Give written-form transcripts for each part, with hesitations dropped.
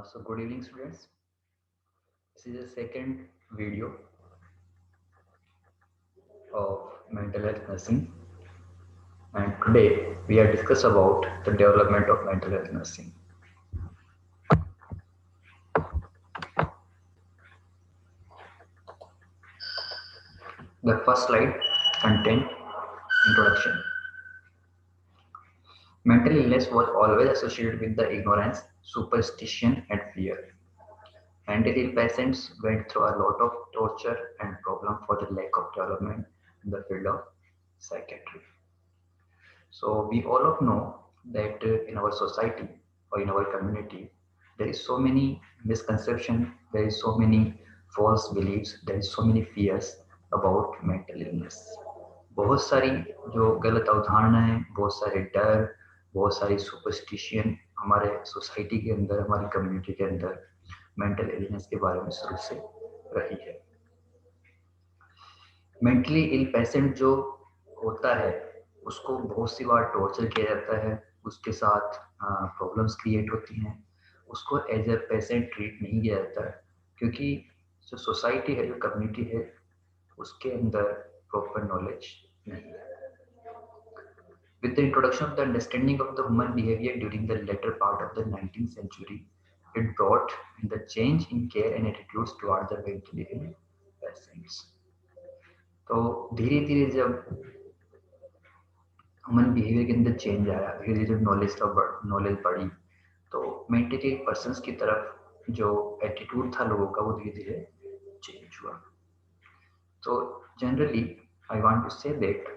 So good evening students. This is the second video of mental health nursing, and today we are discuss about the development of mental health nursing. The first slide content introduction. Mental illness was always associated with the ignorance, superstition and fear. Mental ill patients went through a lot of torture and problem for the lack of development in the field of psychiatry. So we all of know that in our society or in our community, there is so many misconception, there is so many false beliefs, there is so many fears about mental illness. बहुत सारी जो गलत अवधारणा है, बहुत सारे डर, बहुत सारी सुपरस्टिशन हमारे सोसाइटी के अंदर, हमारी कम्युनिटी के अंदर मेंटल इलनेस के बारे में शुरू से रही है. मेंटली इल पेशेंट जो होता है उसको बहुत सी बार टॉर्चर किया जाता है, उसके साथ प्रॉब्लम्स क्रिएट होती हैं, उसको एज ए पेशेंट ट्रीट नहीं किया जाता है क्योंकि जो सोसाइटी है, जो कम्युनिटी है, उसके अंदर प्रॉपर नॉलेज नहीं है. With the introduction of the understanding of the human behavior during the latter part of the 19th century, it brought in the change in care and attitudes toward the mentally ill patients. तो धीरे धीरे जब human behaviour के अंदर change आया, धीरे धीरे जब नॉलेज बढ़ी, तो मेंटली पर्सन्स की तरफ जो एटीट्यूड था लोगों का वो धीरे धीरे चेंज हुआ. तो generally I want to say that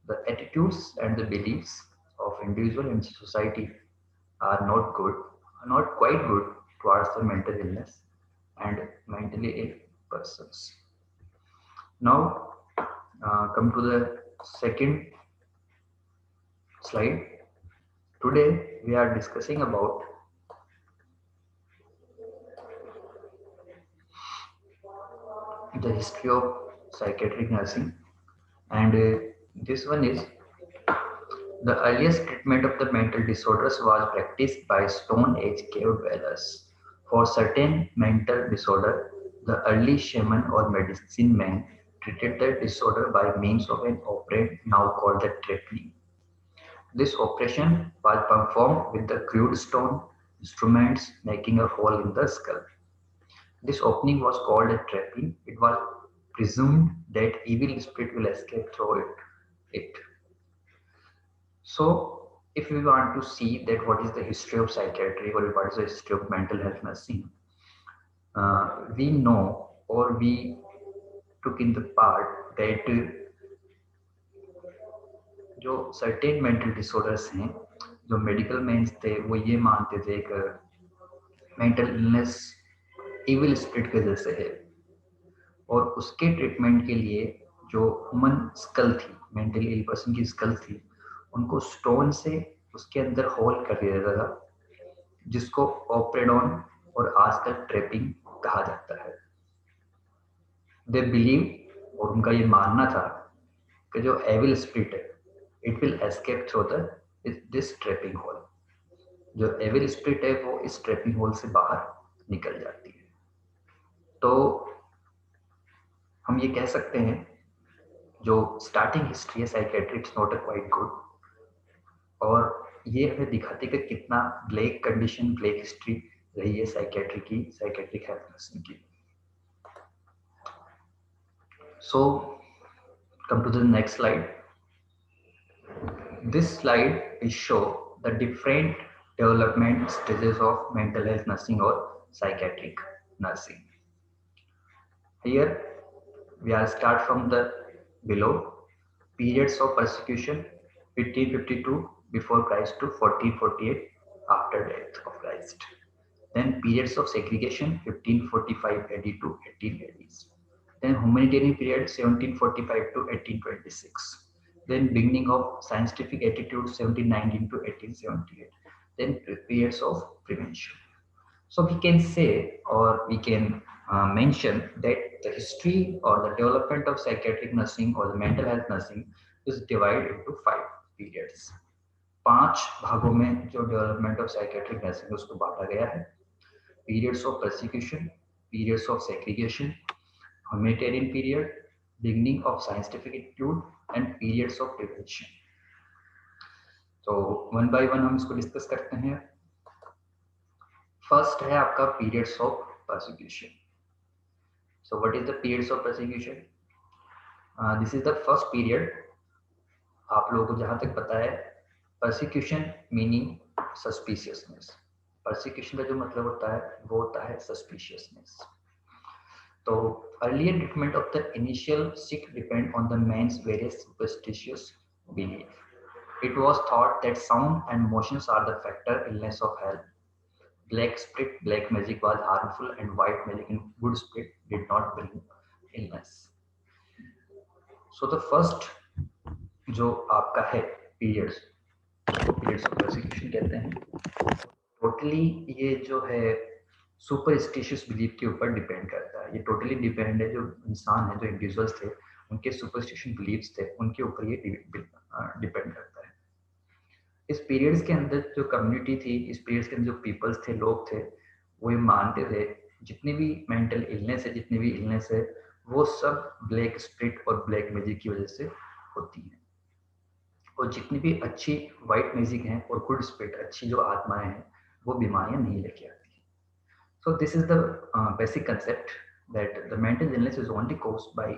the attitudes and the beliefs of individual and society are not quite good towards the mental illness and mentally ill persons. Now come to the second slide. Today we are discussing about the history of psychiatric nursing, and this one is the earliest treatment of the mental disorders was practiced by Stone Age cave dwellers. For certain mental disorder, the early shaman or medicine man treated the disorder by means of an operant now called the trepanning. This operation was performed with the crude stone instruments making a hole in the skull. This opening was called a trepanning. It was presumed that evil spirit will escape through it. So, if we want to see that what is the history of psychiatry or what is the history of mental health nursing, we know or we took in the part that जो certain mental disorders हैं, जो medical mains थे वो ये मानते थे कि mental illness evil spirit के वजह से है, और उसके ट्रीटमेंट के लिए जो ह्यूमन स्कल थी, मेंटली इल पर्सन की स्कल थी, उनको स्टोन से उसके अंदर होल कर दिया जाता था, जिसको ऑपरेडॉन और आजकल ट्रैपिंग कहा जाता है. दे बिलीव, और उनका ये मानना था कि जो एविल स्पिरिट है, it will escape through this trapping hole. जो एविल स्पिरिट है वो इस ट्रैपिंग होल से बाहर निकल जाती है. तो हम ये कह सकते हैं जो स्टार्टिंग हिस्ट्री है psychiatry, it's not a quite good, और ये हमें दिखाती है कि कितना ब्लैक कंडीशन, ब्लैक हिस्ट्री रही है साइकेट्री की, साइकेट्रिक हेल्थ नर्सिंग की. सो come to the next slide. This slide will show the different development stages of mental health nursing or psychiatric nursing. Here we are start from the below. Periods of persecution 1552 before Christ to 1448 after death of Christ. Then periods of segregation 1545 AD to 18 AD. Then humanitarian period 1745 to 1826. Then beginning of scientific attitude 1719 to 1878. Then periods of prevention. So we can say, or we can mention that the history or the development of psychiatric nursing or the mental health nursing is divided into 5 periods. 5 भागों में जो development of psychiatric nursing उसको बांटा गया है। Periods of persecution, periods of segregation, humanitarian period, beginning of scientific institute and periods of prevention. तो one by one हम इसको डिस्कस करते हैं। फर्स्ट है आपका periods of persecution. So what is the periods of persecution? This is the first period. आप लोगों को जहां तक पता है, परसिक्यूशन मीनिंग सस्पिशियसनेस। परसिक्यूशन का जो मतलब होता है वो होता है सस्पिशियसनेस। तो earlier treatment of the initial sick depend on the man's various superstitious belief. It was thought that sound and motions are the factor illness of health. Black spirit, black magic was harmful, and white magic and good spirit did not bring illness. So the first जो आपका है periods, उसको periods of persecution कहते हैं। Totally ये जो है superstitious belief के ऊपर डिपेंड करता है। ये टोटली डिपेंड है, जो इंसान है, जो इंडिविजुअल्स थे, उनके सुपरस्टिशन बिलीव्स थे, उनके ऊपर ये डिपेंड करता है। इस पीरियड्स के अंदर जो कम्युनिटी थी, इस पीरियड्स के अंदर जो पीपल्स थे, लोग थे, वो ये मानते थे जितनी भी मेंटल इलनेस है, जितनी भी इलनेस है, वो सब ब्लैक स्पिरिट और ब्लैक मैजिक की वजह से होती है। और जितनी भी अच्छी वाइट मैजिक हैं और गुड स्पिरिट, अच्छी जो आत्माएं हैं, वो बीमारियां नहीं लेके आती। So this is the basic concept that the mental illness is only caused by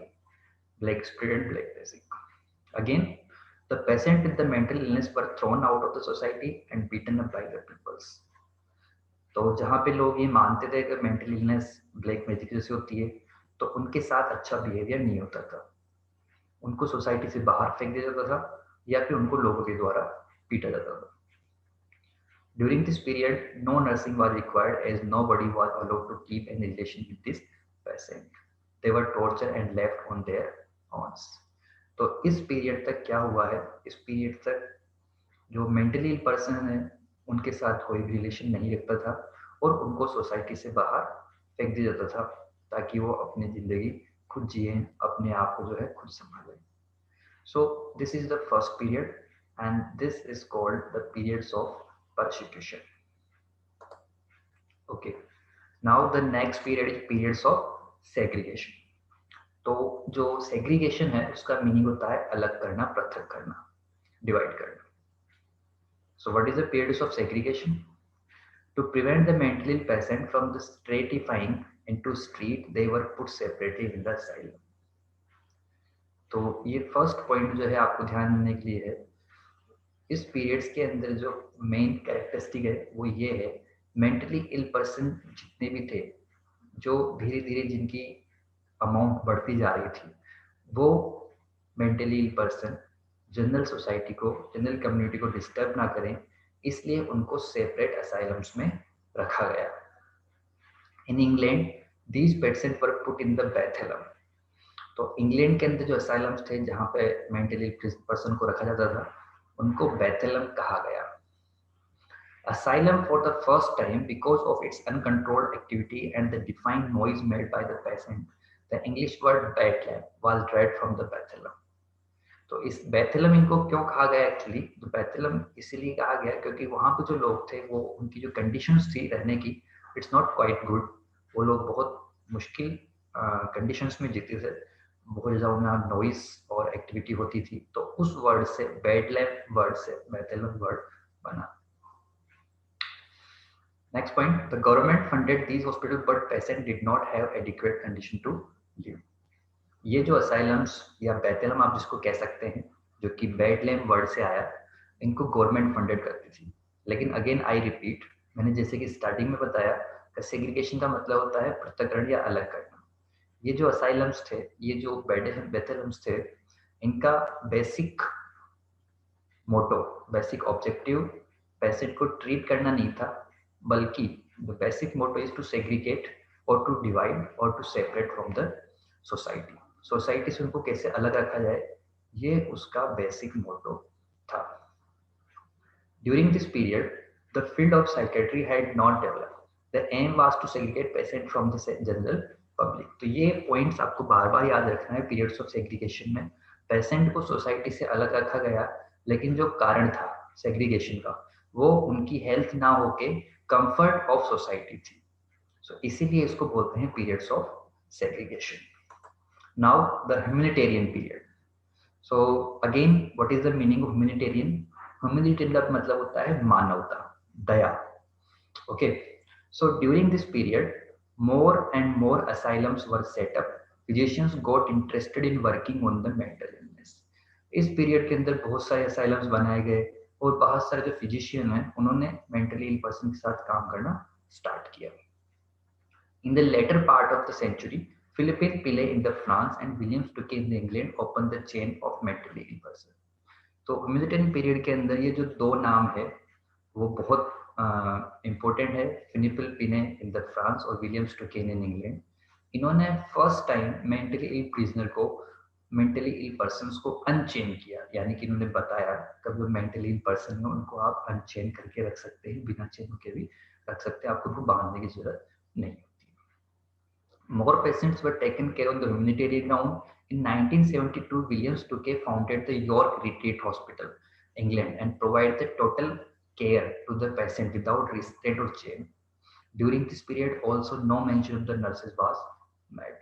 black spirit and black magic. Again, the patient with the mental illness were thrown out of the society and beaten up by the peoples. तो जहाँ पे लोग ये मानते थे कि mental illness black magic जैसे होती है, तो उनके साथ अच्छा बिहेवियर नहीं होता था, उनको सोसाइटी से बाहर फेंक दिया जाता था या फिर उनको लोगों के द्वारा पीटा जाता था। During this period, no nursing was required as nobody was allowed to keep any relation with this patient. They were tortured and left on their own. तो इस पीरियड तक क्या हुआ है, इस पीरियड तक जो मेंटली इल पर्सन है उनके साथ कोई भी रिलेशन नहीं रखता था और उनको सोसाइटी से बाहर फेंक दिया जाता था ताकि वो अपनी जिंदगी खुद जिए, अपने आप को जो है खुद संभाले। So this is the first period and this is called the periods of persecution. Okay, now the next period is periods of segregation. तो जो segregation है उसका मीनिंग होता है अलग करना, पृथक करना, डिवाइड करना। So what is the periods of segregation? To prevent the mentally ill patient from the stratifying into street, they were put separately in the asylum. तो ये फर्स्ट पॉइंट जो है आपको ध्यान देने के लिए है। इस पीरियड्स के अंदर जो मेन कैरेक्टरिस्टिक है वो ये है, मेंटली इल पर्सन जितने भी थे, जो धीरे धीरे जिनकी अमाउंट बढ़ती जा रही थी, वो mentally ill person general society को, जनरल कम्युनिटी को डिस्टर्ब ना करें, इसलिए उनको सेपरेट असाइलम्स में रखा गया। In England these patients were put in the Bethlem. तो इंग्लैंड के अंदर जो असाइलम्स थे जहाँ पे मेंटली पर्सन को रखा जाता था, उनको बैथेलम कहा गया। Asylum for the first time because of its uncontrolled activity and the deafening noise made by the patient. The English word Bethlehem was derived from the Bethlehem. तो इस बैथेलम इनको क्यों कहा गया एक्चुअली? तो बैथेलम इसीलिए कहा गया क्योंकि वहाँ पे जो लोग थे, वो उनकी जो कंडीशंस थी रहने की, इट्स नॉट क्वाइट गुड। वो लोग बहुत मुश्किल कंडीशंस में जीते थे, बहुत ज़्यादा उनमें नॉइस और एक्टिविटी होती थी। तो उस वर्ड से, बैथलेम वर्ड से बैथेलम वर्ड बना। Next point, the government funded these hospitals but patient did not have adequate condition to live. ये जो असाइलम्स या बैथेलम आप जिसको कह सकते हैं, जो कि बैडलेम वर्ड से आया, इनको गवर्नमेंट फंडेड करती थी। लेकिन अगेन आई रिपीट, मैंने जैसे कि स्टार्टिंग में बताया, सेग्रीगेशन का मतलब होता है पृथक्करण या अलग करना। ये जो असाइलम्स थे, ये जो बैथेलम्स थे, इनका basic motto, basic objective patient को ट्रीट करना नहीं था, बल्कि the basic motto is to segregate और टू डिवाइड और to separate from the society. Society से उनको कैसे अलग रखा जाए, ये उसका बेसिक मोटो था। During this period the field of psychiatry had not developed. The aim was to segregate patient from the general public. तो ये पॉइंट्स आपको बार बार याद रखना है। पीरियड्स ऑफ सेग्रीगेशन में पेशेंट को सोसाइटी से अलग रखा गया, लेकिन जो कारण था सेग्रीगेशन का, वो उनकी हेल्थ ना होके कंफर्ट ऑफ सोसाइटी थी। सो इसीलिए इसको बोलते हैं periods of segregation. Now the humanitarian period. So again what is the meaning of humanitarian? Humanitarian का मतलब होता है मानवता, दया। Okay, so during this period more and more asylums were set up. Physicians got interested in working on the mental illness. इस period के अंदर बहुत सारे असाइलम्स बनाए गए और बहुत सारे जो फिजिशियन हैं उन्होंने मेंटली इल पर्सन के साथ काम करना स्टार्ट किया। In the later part of the century, Philippine Pillay in the France and Williams Tukey in the England opened the chain of mentally ill person. तो मिलिटेरी पीरियड के अंदर ये जो दो नाम है वो बहुत इम्पोर्टेंट है, Philippe Pinel in the France और विलियम्स टुकेन इन इंग्लैंड। इन्होंने first time mentally ill prisoner को, मेंटली इल पर्सन को अनचेन किया, यानी कि इन्होंने बताया कभी वो मेंटली इल पर्सन है उनको आप अनचेन करके रख सकते हैं, बिना चेन के भी रख सकते हैं, आपको उनको बांधने की जरूरत नहीं। More patients were taken care on the humanitarian ground. In 1972, Williams Tukey founded the York Retreat Hospital, England, and provided the total care to the patient without restraint or chain. During this period, also no mention of the nurses was made.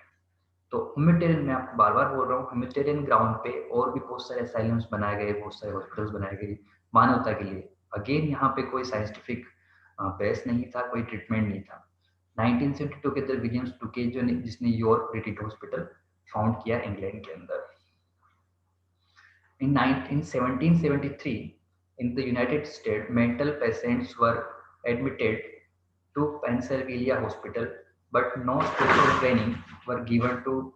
तो humanitarian में आपको बार बार बोल रहा हूँ, humanitarian ground पे और भी बहुत सारे असाइलम्स बनाए गए, बहुत सारे हॉस्पिटल्स बनाए गए मानवता के लिए। अगेन यहाँ पे कोई साइंटिफिक बेस नहीं था, कोई ट्रीटमेंट नहीं था। 1972 के अंदर विलियम्स टुके जो जिसने यॉर्क रिट्रीट हॉस्पिटल फाउंड किया इंग्लैंड के अंदर। In 1773, in the United States, mental patients were admitted to Pennsylvania Hospital, but no special training were given to